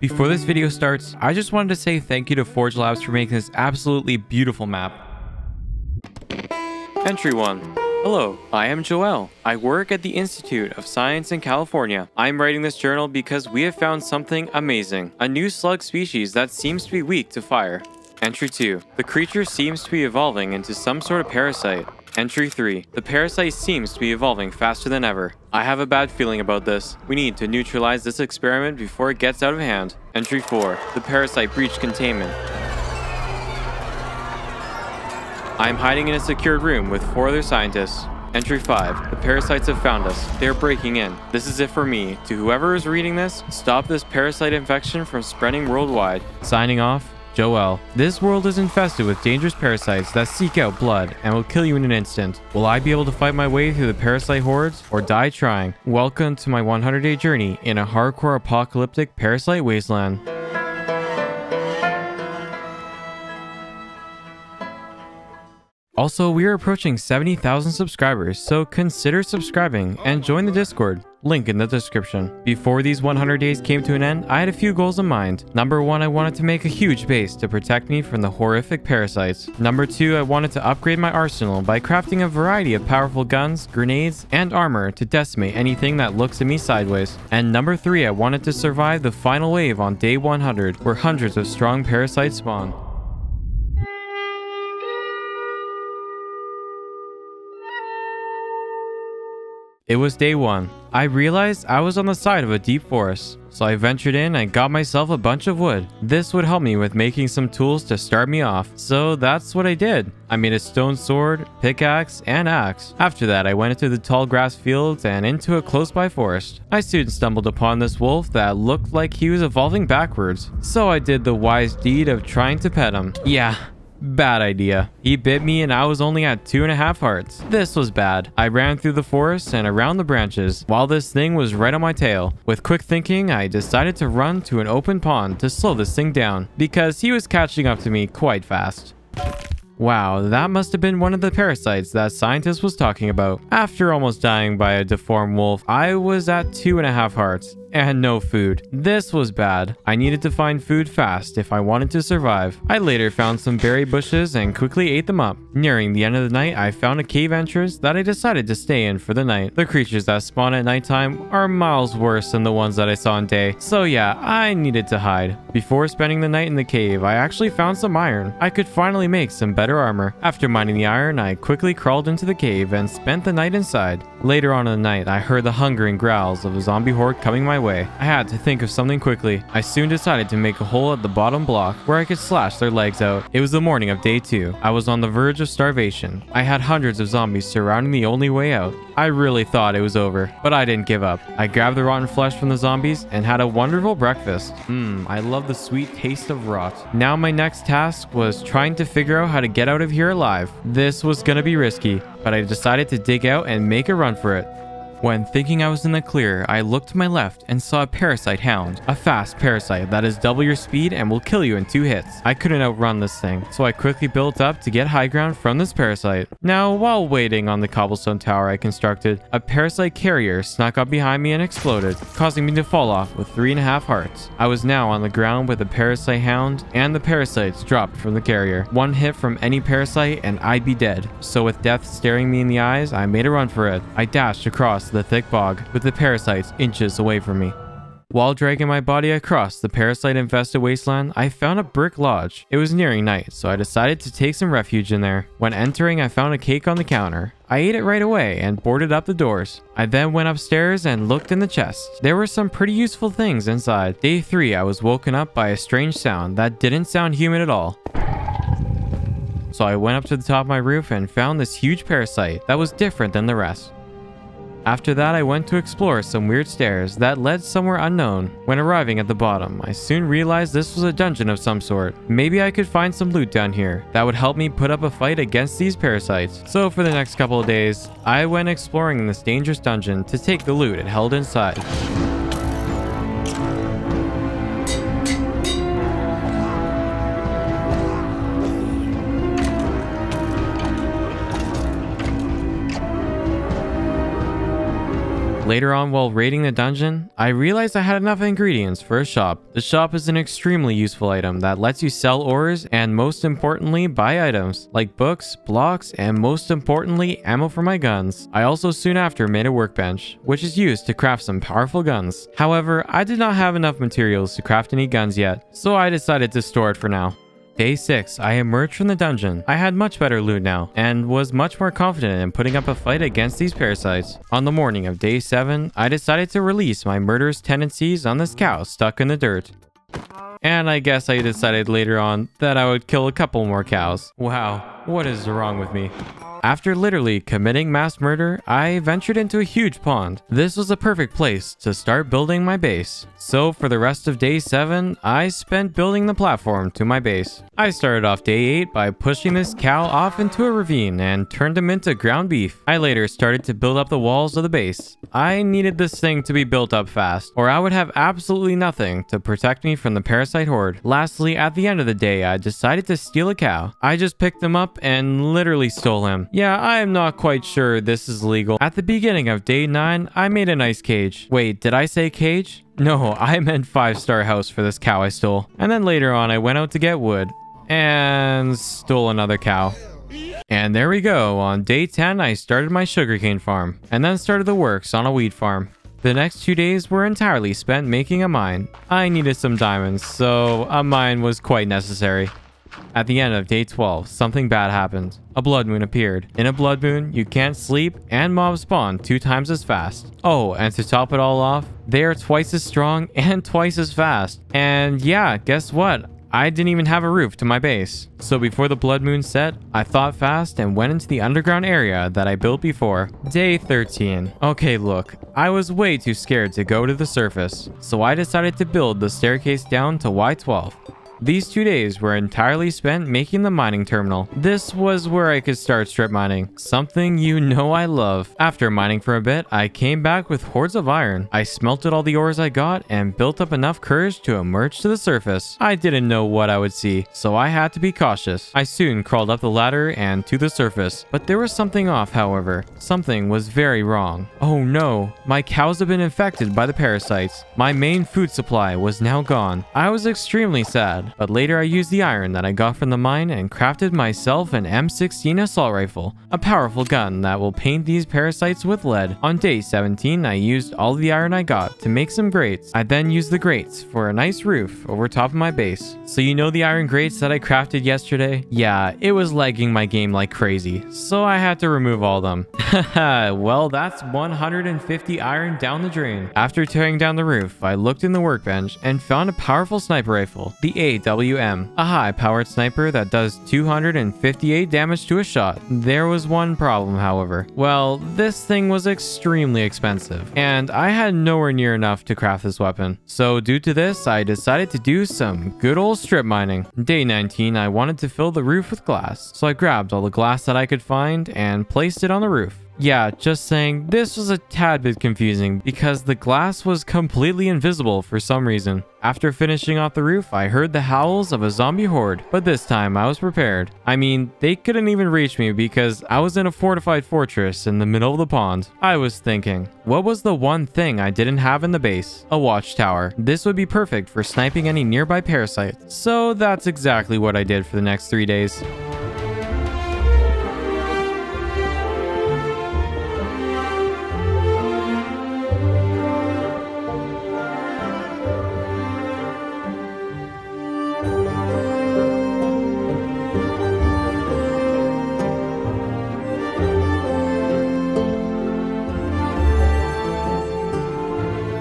Before this video starts, I just wanted to say thank you to Forge Labs for making this absolutely beautiful map. Entry 1. Hello, I am Joel. I work at the Institute of Science in California. I'm writing this journal because we have found something amazing. A new slug species that seems to be weak to fire. Entry 2. The creature seems to be evolving into some sort of parasite. Entry 3. The parasite seems to be evolving faster than ever. I have a bad feeling about this. We need to neutralize this experiment before it gets out of hand. Entry 4. The parasite breached containment. I am hiding in a secured room with 4 other scientists. Entry 5. The parasites have found us. They are breaking in. This is it for me. To whoever is reading this, stop this parasite infection from spreading worldwide. Signing off, Joel. This world is infested with dangerous parasites that seek out blood and will kill you in an instant. Will I be able to fight my way through the parasite hordes or die trying? Welcome to my 100-day journey in a hardcore apocalyptic parasite wasteland. Also, we are approaching 70,000 subscribers, so consider subscribing and join the Discord. Link in the description. Before these 100 days came to an end, I had a few goals in mind. Number 1, I wanted to make a huge base to protect me from the horrific parasites. Number 2, I wanted to upgrade my arsenal by crafting a variety of powerful guns, grenades, and armor to decimate anything that looks at me sideways. And number 3, I wanted to survive the final wave on day 100, where hundreds of strong parasites spawn. It was day 1. I realized I was on the side of a deep forest, so I ventured in and got myself a bunch of wood. This would help me with making some tools to start me off, so that's what I did. I made a stone sword, pickaxe, and axe. After that, I went into the tall grass fields and into a close-by forest. I soon stumbled upon this wolf that looked like he was evolving backwards, so I did the wise deed of trying to pet him. Yeah. Bad idea. He bit me and I was only at 2.5 hearts. This was bad. I ran through the forest and around the branches while this thing was right on my tail. With quick thinking, I decided to run to an open pond to slow this thing down because he was catching up to me quite fast. Wow, that must have been one of the parasites that scientist was talking about. After almost dying by a deformed wolf, I was at 2.5 hearts and no food. This was bad. I needed to find food fast if I wanted to survive. I later found some berry bushes and quickly ate them up. Nearing the end of the night, I found a cave entrance that I decided to stay in for the night. The creatures that spawn at nighttime are miles worse than the ones that I saw in day. So yeah, I needed to hide. Before spending the night in the cave, I actually found some iron. I could finally make some better armor. After mining the iron, I quickly crawled into the cave and spent the night inside. Later on in the night, I heard the hungering growls of a zombie horde coming my way. I had to think of something quickly. I soon decided to make a hole at the bottom block where I could slash their legs out. It was the morning of day 2. I was on the verge of starvation. I had hundreds of zombies surrounding the only way out. I really thought it was over, but I didn't give up. I grabbed the rotten flesh from the zombies and had a wonderful breakfast. I love the sweet taste of rot. Now my next task was trying to figure out how to get out of here alive. This was gonna be risky, but I decided to dig out and make a run for it. When thinking I was in the clear, I looked to my left and saw a parasite hound, a fast parasite that is double your speed and will kill you in 2 hits. I couldn't outrun this thing, so I quickly built up to get high ground from this parasite. Now, while waiting on the cobblestone tower I constructed, a parasite carrier snuck up behind me and exploded, causing me to fall off with 3.5 hearts. I was now on the ground with a parasite hound, and the parasites dropped from the carrier. One hit from any parasite and I'd be dead. So with death staring me in the eyes, I made a run for it. I dashed across the thick bog with the parasites inches away from me. While dragging my body across the parasite-infested wasteland, I found a brick lodge. It was nearing night, so I decided to take some refuge in there. When entering, I found a cake on the counter. I ate it right away and boarded up the doors. I then went upstairs and looked in the chest. There were some pretty useful things inside. Day 3, I was woken up by a strange sound that didn't sound human at all. So I went up to the top of my roof and found this huge parasite that was different than the rest. After that, I went to explore some weird stairs that led somewhere unknown. When arriving at the bottom, I soon realized this was a dungeon of some sort. Maybe I could find some loot down here that would help me put up a fight against these parasites. So for the next couple of days, I went exploring in this dangerous dungeon to take the loot it held inside. Later on, while raiding the dungeon, I realized I had enough ingredients for a shop. The shop is an extremely useful item that lets you sell ores and, most importantly, buy items like books, blocks, and most importantly, ammo for my guns. I also soon after made a workbench, which is used to craft some powerful guns. However, I did not have enough materials to craft any guns yet, so I decided to store it for now. Day 6, I emerged from the dungeon. I had much better loot now, and was much more confident in putting up a fight against these parasites. On the morning of Day 7, I decided to release my murderous tendencies on this cow stuck in the dirt. And I guess I decided later on that I would kill a couple more cows. Wow, what is wrong with me? After literally committing mass murder, I ventured into a huge pond. This was a perfect place to start building my base. So for the rest of Day 7, I spent building the platform to my base. I started off Day 8 by pushing this cow off into a ravine and turned him into ground beef. I later started to build up the walls of the base. I needed this thing to be built up fast, or I would have absolutely nothing to protect me from the parasite horde. Lastly, at the end of the day, I decided to steal a cow. I just picked him up and literally stole him. Yeah, I am not quite sure this is legal. At the beginning of Day 9, I made a nice cage. Wait, did I say cage? No, I meant 5-star house for this cow I stole. And then later on, I went out to get wood and stole another cow. And there we go. On Day 10, I started my sugarcane farm and then started the works on a wheat farm. The next 2 days were entirely spent making a mine. I needed some diamonds, so a mine was quite necessary. At the end of Day 12, something bad happened. A blood moon appeared. In a blood moon, you can't sleep and mobs spawn 2 times as fast. Oh, and to top it all off, they are twice as strong and twice as fast. And yeah, guess what? I didn't even have a roof to my base. So before the blood moon set, I thought fast and went into the underground area that I built before. Day 13. Okay, look, I was way too scared to go to the surface, so I decided to build the staircase down to Y12. These 2 days were entirely spent making the mining terminal. This was where I could start strip mining, something you know I love. After mining for a bit, I came back with hordes of iron. I smelted all the ores I got and built up enough courage to emerge to the surface. I didn't know what I would see, so I had to be cautious. I soon crawled up the ladder and to the surface, but there was something off, however. Something was very wrong. Oh no, my cows have been infected by the parasites. My main food supply was now gone. I was extremely sad. But later I used the iron that I got from the mine and crafted myself an M16 assault rifle, a powerful gun that will paint these parasites with lead. On Day 17, I used all the iron I got to make some grates. I then used the grates for a nice roof over top of my base. So you know the iron grates that I crafted yesterday? Yeah, it was lagging my game like crazy, so I had to remove all of them. Haha, well that's 150 iron down the drain. After tearing down the roof, I looked in the workbench and found a powerful sniper rifle, the AWM, a high-powered sniper that does 258 damage to a shot. There was one problem, however. Well, this thing was extremely expensive, and I had nowhere near enough to craft this weapon. So due to this, I decided to do some good old strip mining. Day 19, I wanted to fill the roof with glass, so I grabbed all the glass that I could find and placed it on the roof. Yeah, just saying, this was a tad bit confusing because the glass was completely invisible for some reason. After finishing off the roof, I heard the howls of a zombie horde, but this time I was prepared. I mean, they couldn't even reach me because I was in a fortified fortress in the middle of the pond. I was thinking, what was the one thing I didn't have in the base? A watchtower. This would be perfect for sniping any nearby parasites. So that's exactly what I did for the next 3 days.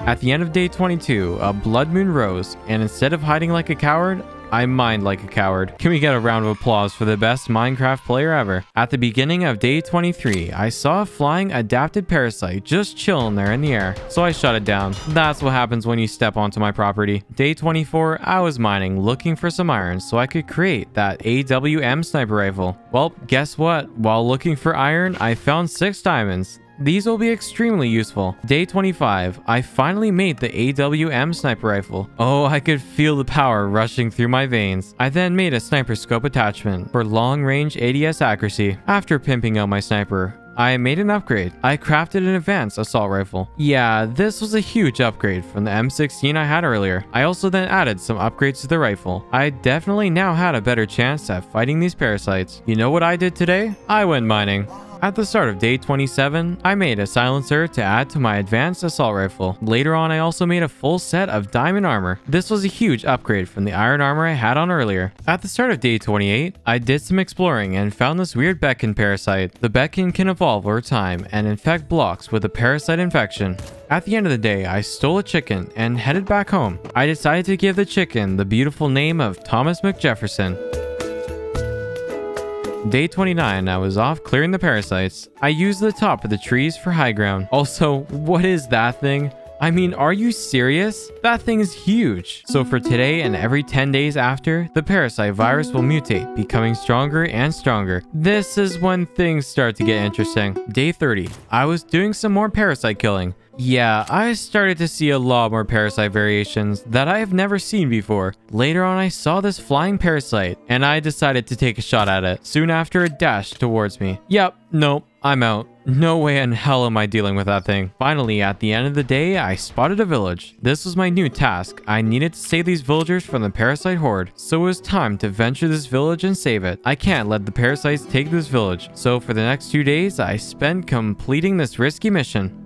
At the end of Day 22, a blood moon rose, and instead of hiding like a coward, I mined like a coward. Can we get a round of applause for the best Minecraft player ever? At the beginning of Day 23, I saw a flying adapted parasite just chilling there in the air, so I shot it down. That's what happens when you step onto my property. Day 24, I was mining, looking for some iron so I could create that AWM sniper rifle. Well, guess what? While looking for iron, I found 6 diamonds. These will be extremely useful. Day 25, I finally made the AWM sniper rifle. Oh, I could feel the power rushing through my veins. I then made a sniper scope attachment for long-range ADS accuracy. After pimping out my sniper, I made an upgrade. I crafted an advanced assault rifle. Yeah, this was a huge upgrade from the M16 I had earlier. I also then added some upgrades to the rifle. I definitely now had a better chance at fighting these parasites. You know what I did today? I went mining. At the start of day 27, I made a silencer to add to my advanced assault rifle. Later on, I also made a full set of diamond armor. This was a huge upgrade from the iron armor I had on earlier. At the start of day 28, I did some exploring and found this weird Beacon parasite. The Beacon can evolve over time and infect blocks with a parasite infection. At the end of the day, I stole a chicken and headed back home. I decided to give the chicken the beautiful name of Thomas McJefferson. Day 29, I was off clearing the parasites. I used the top of the trees for high ground. Also, what is that thing? I mean, are you serious? That thing is huge. So for today and every 10 days after, the parasite virus will mutate, becoming stronger and stronger. This is when things start to get interesting. Day 30, I was doing some more parasite killing. Yeah, I started to see a lot more parasite variations that I have never seen before. Later on, I saw this flying parasite, and I decided to take a shot at it. Soon after, it dashed towards me. Yep, nope, I'm out. No way in hell am I dealing with that thing. Finally, at the end of the day, I spotted a village. This was my new task. I needed to save these villagers from the parasite horde. So it was time to venture this village and save it. I can't let the parasites take this village. So for the next 2 days, I spent completing this risky mission.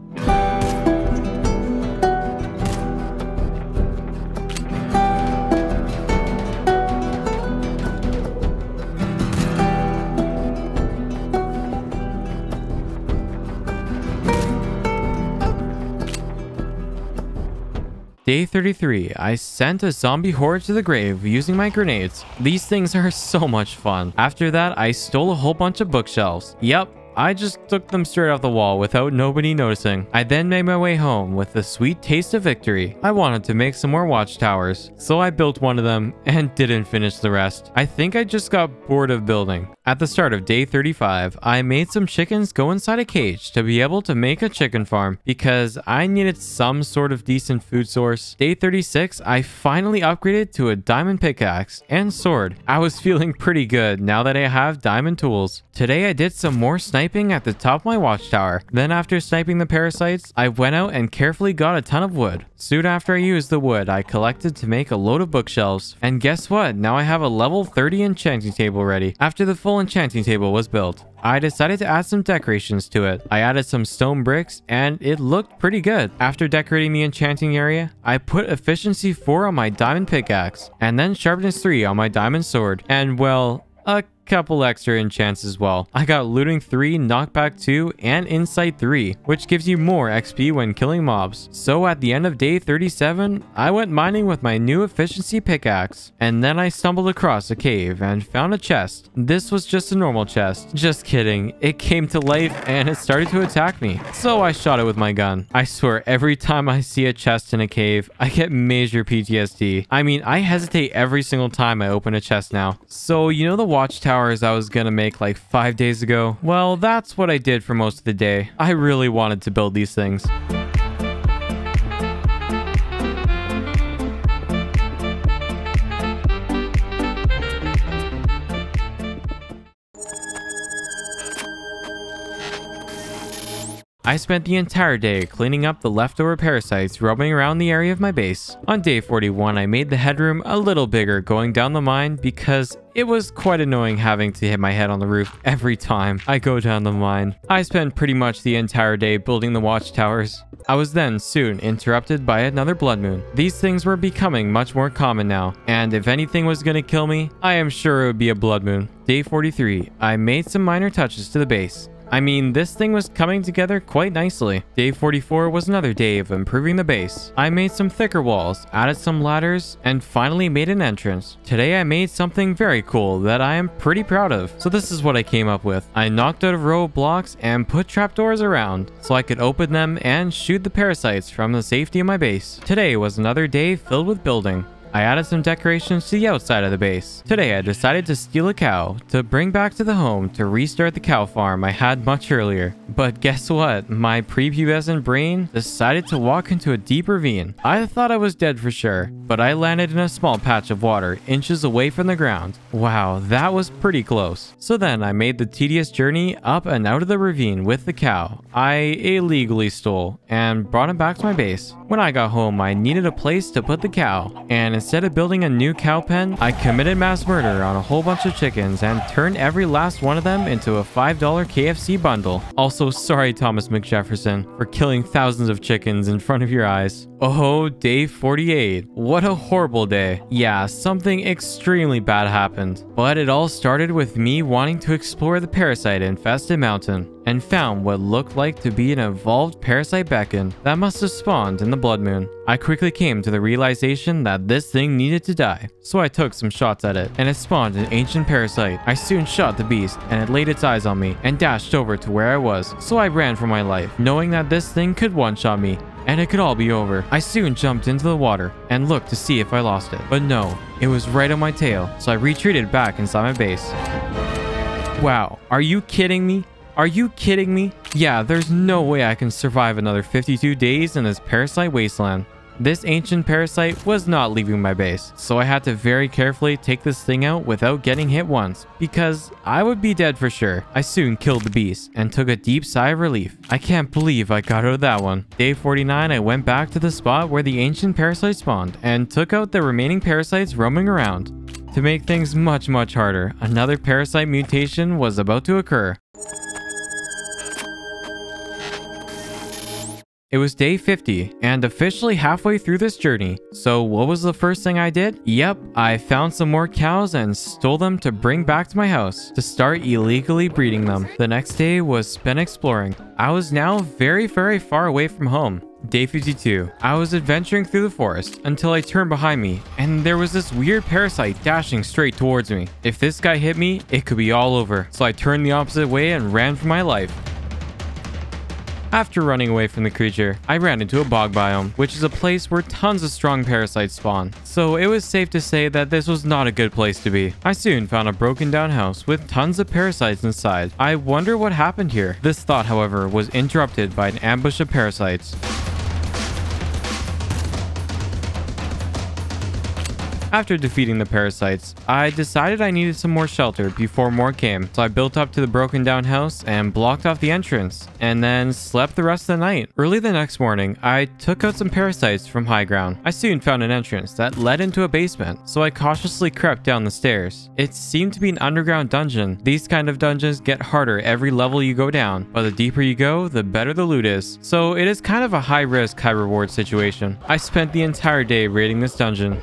Day 33, I sent a zombie horde to the grave using my grenades. These things are so much fun. After that, I stole a whole bunch of bookshelves. Yep, I just took them straight off the wall without nobody noticing. I then made my way home with a sweet taste of victory. I wanted to make some more watchtowers, so I built one of them and didn't finish the rest. I think I just got bored of building. At the start of day 35, I made some chickens go inside a cage to be able to make a chicken farm because I needed some sort of decent food source. Day 36, I finally upgraded to a diamond pickaxe and sword. I was feeling pretty good now that I have diamond tools. Today I did some more sniping at the top of my watchtower. Then after sniping the parasites, I went out and carefully got a ton of wood. Soon after I used the wood, I collected to make a load of bookshelves. And guess what? Now I have a level 30 enchanting table ready. After the full enchanting table was built, I decided to add some decorations to it. I added some stone bricks and it looked pretty good. After decorating the enchanting area, I put efficiency 4 on my diamond pickaxe and then sharpness 3 on my diamond sword. And well, a couple extra enchants as well. I got looting 3, knockback 2, and insight 3, which gives you more XP when killing mobs. So at the end of day 37, I went mining with my new efficiency pickaxe, and then I stumbled across a cave and found a chest. This was just a normal chest. Just kidding. It came to life and it started to attack me. So I shot it with my gun. I swear every time I see a chest in a cave, I get major PTSD. I mean, I hesitate every single time I open a chest now. So you know the watchtower I was gonna make like 5 days ago? Well, that's what I did for most of the day. I really wanted to build these things. I spent the entire day cleaning up the leftover parasites roaming around the area of my base. On day 41, I made the headroom a little bigger going down the mine because it was quite annoying having to hit my head on the roof every time I go down the mine. I spent pretty much the entire day building the watchtowers. I was then soon interrupted by another blood moon. These things were becoming much more common now, and if anything was gonna kill me, I am sure it would be a blood moon. Day 43, I made some minor touches to the base. I mean, this thing was coming together quite nicely. Day 44 was another day of improving the base. I made some thicker walls, added some ladders, and finally made an entrance. Today I made something very cool that I am pretty proud of. So this is what I came up with. I knocked out a row of blocks and put trapdoors around so I could open them and shoot the parasites from the safety of my base. Today was another day filled with building. I added some decorations to the outside of the base. Today I decided to steal a cow to bring back to the home to restart the cow farm I had much earlier. But guess what? My prepubescent brain decided to walk into a deep ravine. I thought I was dead for sure, but I landed in a small patch of water inches away from the ground. Wow, that was pretty close. So then I made the tedious journey up and out of the ravine with the cow I illegally stole and brought him back to my base. When I got home, I needed a place to put the cow, and instead of building a new cow pen, I committed mass murder on a whole bunch of chickens and turned every last one of them into a $5 KFC bundle. Also, sorry Thomas McJefferson for killing thousands of chickens in front of your eyes. Oh, day 48. What a horrible day. Yeah, something extremely bad happened. But it all started with me wanting to explore the parasite-infested mountain and found what looked like to be an evolved parasite beacon that must have spawned in the blood moon. I quickly came to the realization that this thing needed to die, so I took some shots at it, and it spawned an ancient parasite. I soon shot the beast, and it laid its eyes on me and dashed over to where I was, so I ran for my life, knowing that this thing could one-shot me, and it could all be over. I soon jumped into the water and looked to see if I lost it, but no, it was right on my tail, so I retreated back inside my base. Wow, are you kidding me? Are you kidding me? Yeah, there's no way I can survive another 52 days in this parasite wasteland. This ancient parasite was not leaving my base, so I had to very carefully take this thing out without getting hit once, because I would be dead for sure. I soon killed the beast and took a deep sigh of relief. I can't believe I got out of that one. Day 49, I went back to the spot where the ancient parasite spawned and took out the remaining parasites roaming around. To make things much harder, another parasite mutation was about to occur. It was day 50 and officially halfway through this journey. So what was the first thing I did? Yep, I found some more cows and stole them to bring back to my house to start illegally breeding them. The next day was spent exploring. I was now very far away from home. Day 52. I was adventuring through the forest until I turned behind me and there was this weird parasite dashing straight towards me. If this guy hit me, it could be all over. So I turned the opposite way and ran for my life. After running away from the creature, I ran into a bog biome, which is a place where tons of strong parasites spawn. So it was safe to say that this was not a good place to be. I soon found a broken down house with tons of parasites inside. I wonder what happened here. This thought, however, was interrupted by an ambush of parasites. After defeating the parasites, I decided I needed some more shelter before more came, so I built up to the broken down house and blocked off the entrance, and then slept the rest of the night. Early the next morning, I took out some parasites from high ground. I soon found an entrance that led into a basement, so I cautiously crept down the stairs. It seemed to be an underground dungeon. These kind of dungeons get harder every level you go down, but the deeper you go, the better the loot is. So it is kind of a high risk, high reward situation. I spent the entire day raiding this dungeon.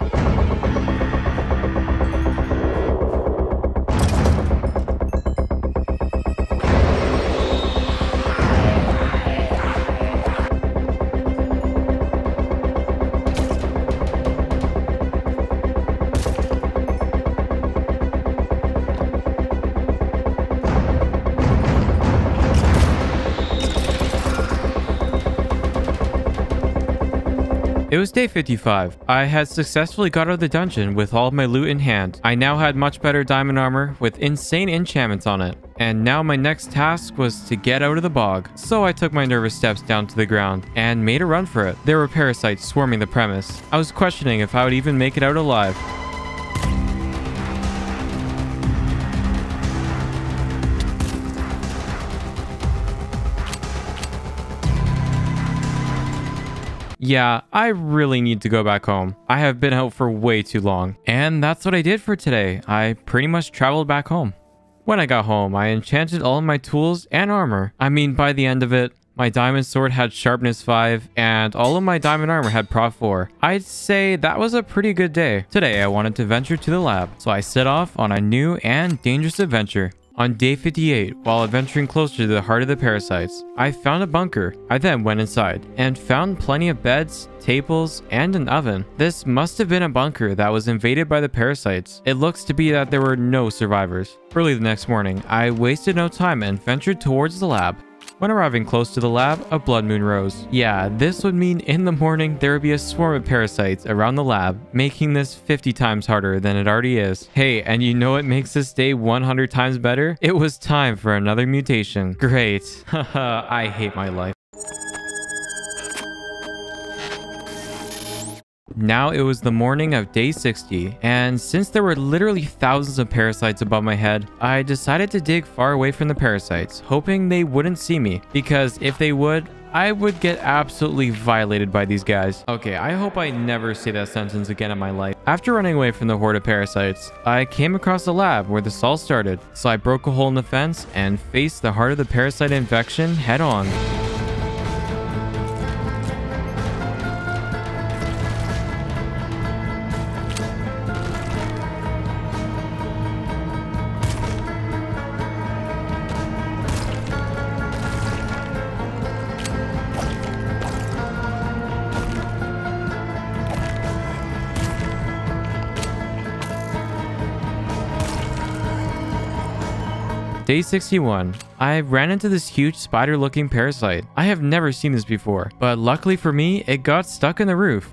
It was day 55. I had successfully got out of the dungeon with all of my loot in hand. I now had much better diamond armor with insane enchantments on it. And now my next task was to get out of the bog. So I took my nervous steps down to the ground and made a run for it. There were parasites swarming the premise. I was questioning if I would even make it out alive. Yeah, I really need to go back home. I have been out for way too long. And that's what I did for today. I pretty much traveled back home. When I got home, I enchanted all of my tools and armor. I mean, by the end of it, my diamond sword had sharpness 5, and all of my diamond armor had proc 4. I'd say that was a pretty good day. Today, I wanted to venture to the lab, so I set off on a new and dangerous adventure. On day 58, while adventuring closer to the heart of the parasites, I found a bunker. I then went inside and found plenty of beds, tables, and an oven. This must have been a bunker that was invaded by the parasites. It looks to be that there were no survivors. Early the next morning, I wasted no time and ventured towards the lab. When arriving close to the lab, a blood moon rose. Yeah, this would mean in the morning there would be a swarm of parasites around the lab, making this 50 times harder than it already is. Hey, and you know what makes this day 100 times better? It was time for another mutation. Great. Haha, I hate my life. Now it was the morning of day 60, and since there were literally thousands of parasites above my head, I decided to dig far away from the parasites, hoping they wouldn't see me, because if they would, I would get absolutely violated by these guys. Okay, I hope I never say that sentence again in my life. After running away from the horde of parasites, I came across the lab where this all started, so I broke a hole in the fence and faced the heart of the parasite infection head on. Day 61. I ran into this huge spider-looking parasite. I have never seen this before, but luckily for me, it got stuck in the roof.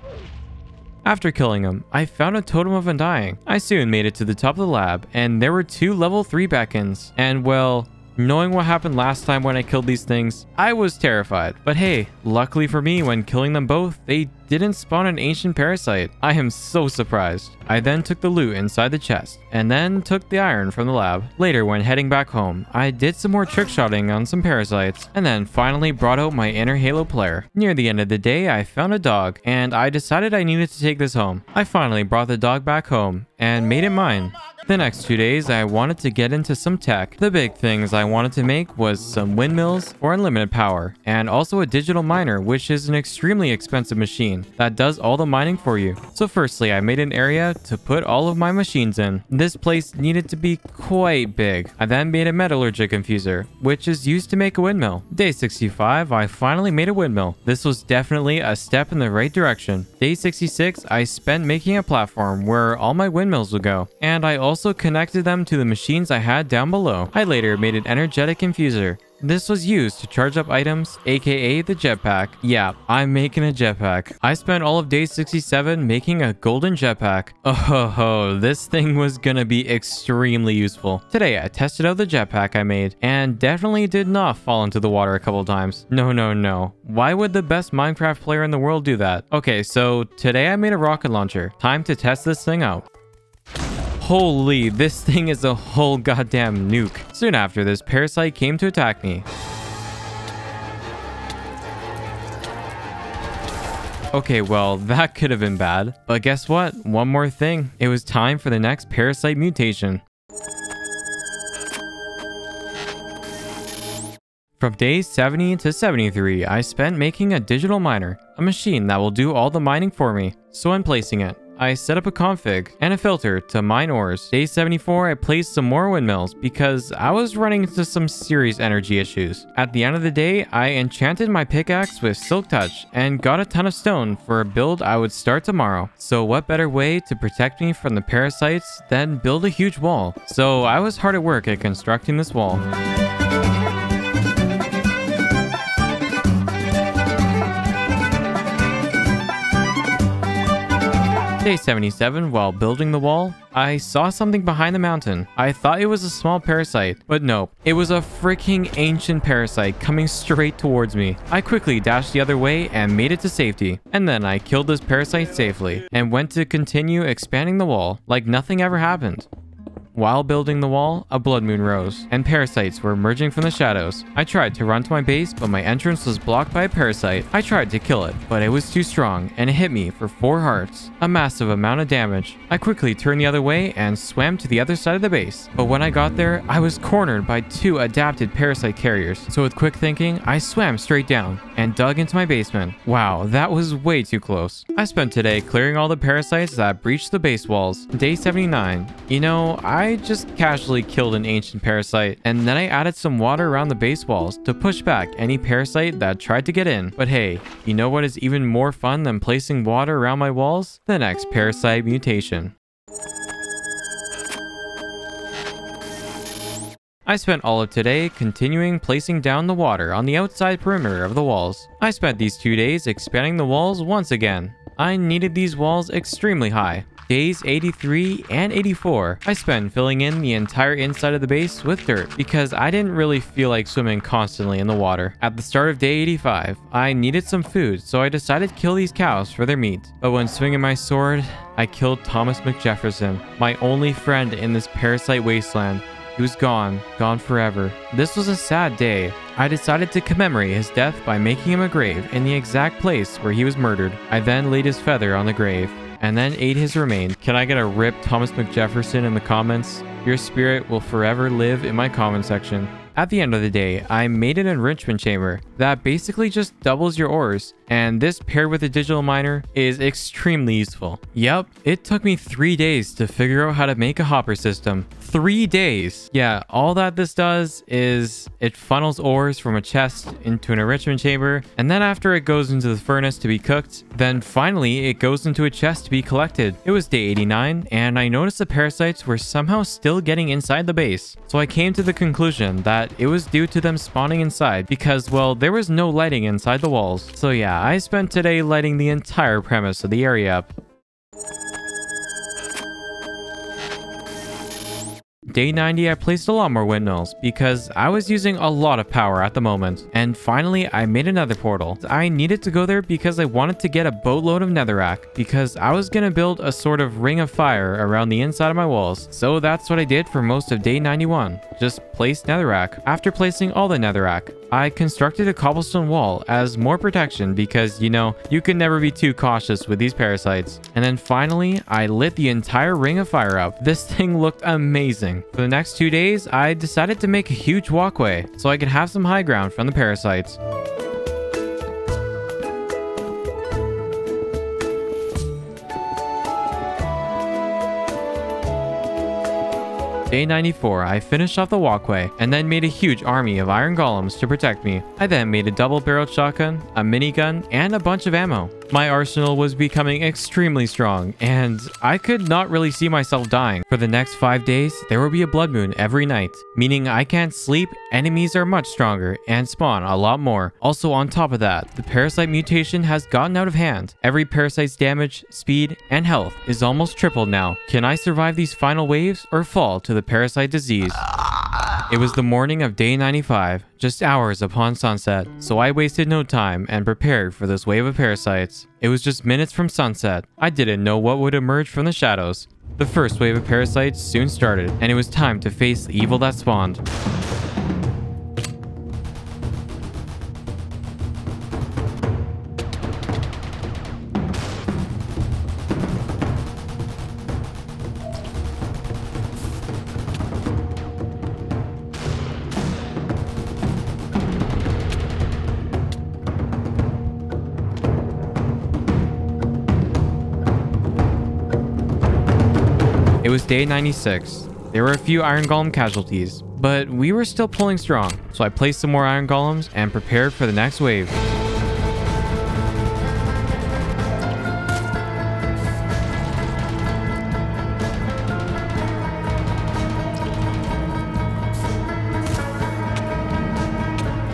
After killing him, I found a totem of undying. I soon made it to the top of the lab, and there were 2 level 3 beacons. And well, knowing what happened last time when I killed these things, I was terrified. But hey, luckily for me, when killing them both, they didn't spawn an ancient parasite. I am so surprised. I then took the loot inside the chest, and then took the iron from the lab. Later, when heading back home, I did some more trick-shotting on some parasites, and then finally brought out my inner Halo player. Near the end of the day, I found a dog, and I decided I needed to take this home. I finally brought the dog back home, and made it mine. The next 2 days, I wanted to get into some tech. The big things I wanted to make was some windmills for unlimited power, and also a digital miner, which is an extremely expensive machine that does all the mining for you. So firstly, I made an area to put all of my machines in. This place needed to be quite big. I then made a metallurgic infuser, which is used to make a windmill. Day 65, I finally made a windmill. This was definitely a step in the right direction. Day 66, I spent making a platform where all my windmills would go, and I also connected them to the machines I had down below. I later made an energetic infuser. This was used to charge up items, aka the jetpack. Yeah, I'm making a jetpack. I spent all of day 67 making a golden jetpack. Oh, this thing was gonna be extremely useful. Today I tested out the jetpack I made, and definitely did not fall into the water a couple times. No. Why would the best Minecraft player in the world do that? Okay, so today I made a rocket launcher. Time to test this thing out. Holy, this thing is a whole goddamn nuke. Soon after, this parasite came to attack me. Okay, well, that could have been bad. But guess what? One more thing. It was time for the next parasite mutation. From days 70 to 73, I spent making a digital miner, a machine that will do all the mining for me. So when placing it, I set up a config and a filter to mine ores. Day 74, I placed some more windmills because I was running into some serious energy issues. At the end of the day, I enchanted my pickaxe with Silk Touch and got a ton of stone for a build I would start tomorrow. So what better way to protect me from the parasites than build a huge wall? So I was hard at work at constructing this wall. Day 77, while building the wall, I saw something behind the mountain. I thought it was a small parasite, but nope. It was a freaking ancient parasite coming straight towards me. I quickly dashed the other way and made it to safety. And then I killed this parasite safely and went to continue expanding the wall like nothing ever happened. While building the wall, a blood moon rose, and parasites were emerging from the shadows. I tried to run to my base, but my entrance was blocked by a parasite. I tried to kill it, but it was too strong, and it hit me for 4 hearts. A massive amount of damage. I quickly turned the other way and swam to the other side of the base. But when I got there, I was cornered by 2 adapted parasite carriers. So with quick thinking, I swam straight down and dug into my basement. Wow, that was way too close. I spent today clearing all the parasites that breached the base walls. Day 79. You know, I just casually killed an ancient parasite, and then I added some water around the base walls to push back any parasite that tried to get in. But hey, you know what is even more fun than placing water around my walls? The next parasite mutation. I spent all of today continuing placing down the water on the outside perimeter of the walls. I spent these 2 days expanding the walls once again. I needed these walls extremely high. Days 83 and 84, I spent filling in the entire inside of the base with dirt because I didn't really feel like swimming constantly in the water. At the start of day 85, I needed some food, so I decided to kill these cows for their meat. But when swinging my sword, I killed Thomas McJefferson, my only friend in this Parasite Wasteland. He was gone forever. This was a sad day. I decided to commemorate his death by making him a grave in the exact place where he was murdered. I then laid his feather on the grave and then ate his remains. Can I get a rip Thomas McJefferson in the comments? Your spirit will forever live in my comment section. At the end of the day, I made an enrichment chamber that basically just doubles your ores, and this paired with a digital miner is extremely useful. Yup, it took me 3 days to figure out how to make a hopper system. 3 days! Yeah, all that this does is it funnels ores from a chest into an enrichment chamber, and then after it goes into the furnace to be cooked, then finally it goes into a chest to be collected. It was day 89, and I noticed the parasites were somehow still getting inside the base. So I came to the conclusion that it was due to them spawning inside because, well, there was no lighting inside the walls. So yeah, I spent today lighting the entire premise of the area up. Day 90, I placed a lot more windmills because I was using a lot of power at the moment. And finally, I made another portal. I needed to go there because I wanted to get a boatload of netherrack because I was gonna build a sort of ring of fire around the inside of my walls. So that's what I did for most of day 91. Just placed netherrack. After placing all the netherrack, I constructed a cobblestone wall as more protection because, you know, you can never be too cautious with these parasites. And then finally, I lit the entire ring of fire up. This thing looked amazing. For the next 2 days, I decided to make a huge walkway so I could have some high ground from the parasites. Day 94, I finished off the walkway and then made a huge army of iron golems to protect me. I then made a double-barreled shotgun, a minigun, and a bunch of ammo. My arsenal was becoming extremely strong, and I could not really see myself dying. For the next 5 days, there will be a blood moon every night, meaning I can't sleep, enemies are much stronger, and spawn a lot more. Also, on top of that, the parasite mutation has gotten out of hand. Every parasite's damage, speed, and health is almost tripled now. Can I survive these final waves or fall to the parasite disease? It was the morning of day 95, just hours upon sunset, so I wasted no time and prepared for this wave of parasites. It was just minutes from sunset. I didn't know what would emerge from the shadows. The first wave of parasites soon started, and it was time to face the evil that spawned. It was day 96. There were a few iron golem casualties, but we were still pulling strong, so I placed some more iron golems and prepared for the next wave.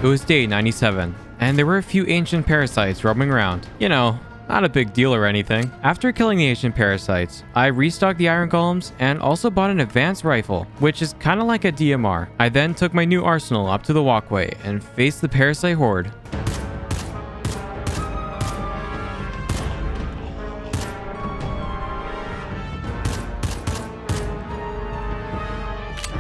It was day 97, and there were a few ancient parasites roaming around. You know, not a big deal or anything. After killing the ancient parasites, I restocked the iron golems and also bought an advanced rifle, which is kind of like a DMR. I then took my new arsenal up to the walkway and faced the parasite horde.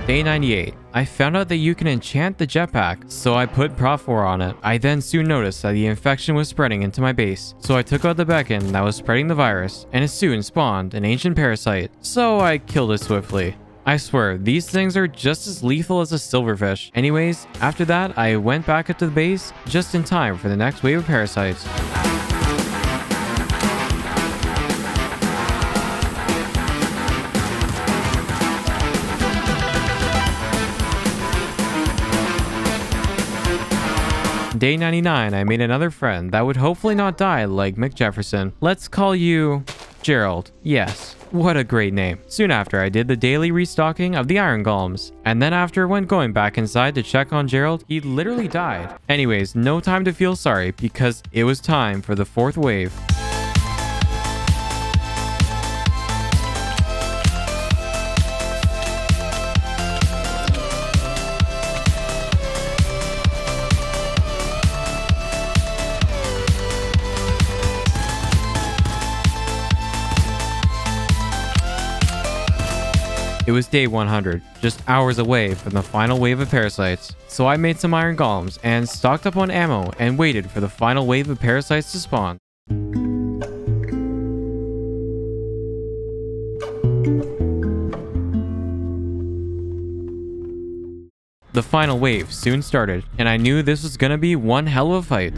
Day 98. I found out that you can enchant the jetpack, so I put Prot 4 on it. I then soon noticed that the infection was spreading into my base, so I took out the beacon that was spreading the virus, and it soon spawned an ancient parasite, so I killed it swiftly. I swear, these things are just as lethal as a silverfish. Anyways, after that, I went back up to the base just in time for the next wave of parasites. Day 99, I made another friend that would hopefully not die like McJefferson. Let's call you Gerald. Yes, What a great name. Soon after, I did the daily restocking of the iron golems. And then after, when going back inside to check on Gerald, he literally died. Anyways, no time to feel sorry because it was time for the 4th wave. It was day 100, just hours away from the final wave of parasites. So I made some iron golems and stocked up on ammo and waited for the final wave of parasites to spawn. The final wave soon started, and I knew this was gonna be one hell of a fight.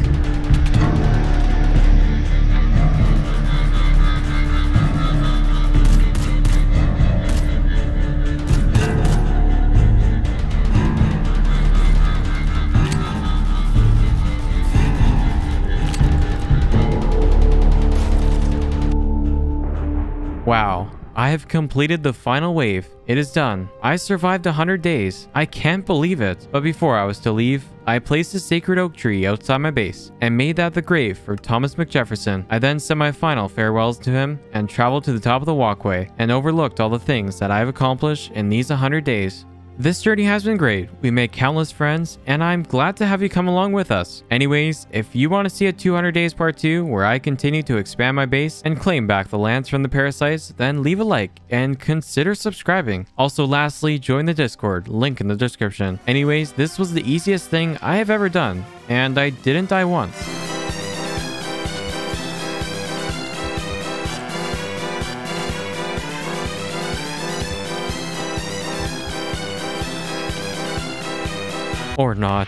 Wow, I have completed the final wave. It is done. I survived 100 days. I can't believe it. But before I was to leave, I placed a sacred oak tree outside my base and made that the grave for Thomas McJefferson. I then said my final farewells to him and traveled to the top of the walkway and overlooked all the things that I have accomplished in these 100 days. This journey has been great. We made countless friends, and I'm glad to have you come along with us. Anyways, if you want to see a 200 days part 2 where I continue to expand my base and claim back the lands from the parasites, then leave a like and consider subscribing. Also, lastly, join the Discord, link in the description. Anyways, this was the easiest thing I have ever done, and I didn't die once. Or not.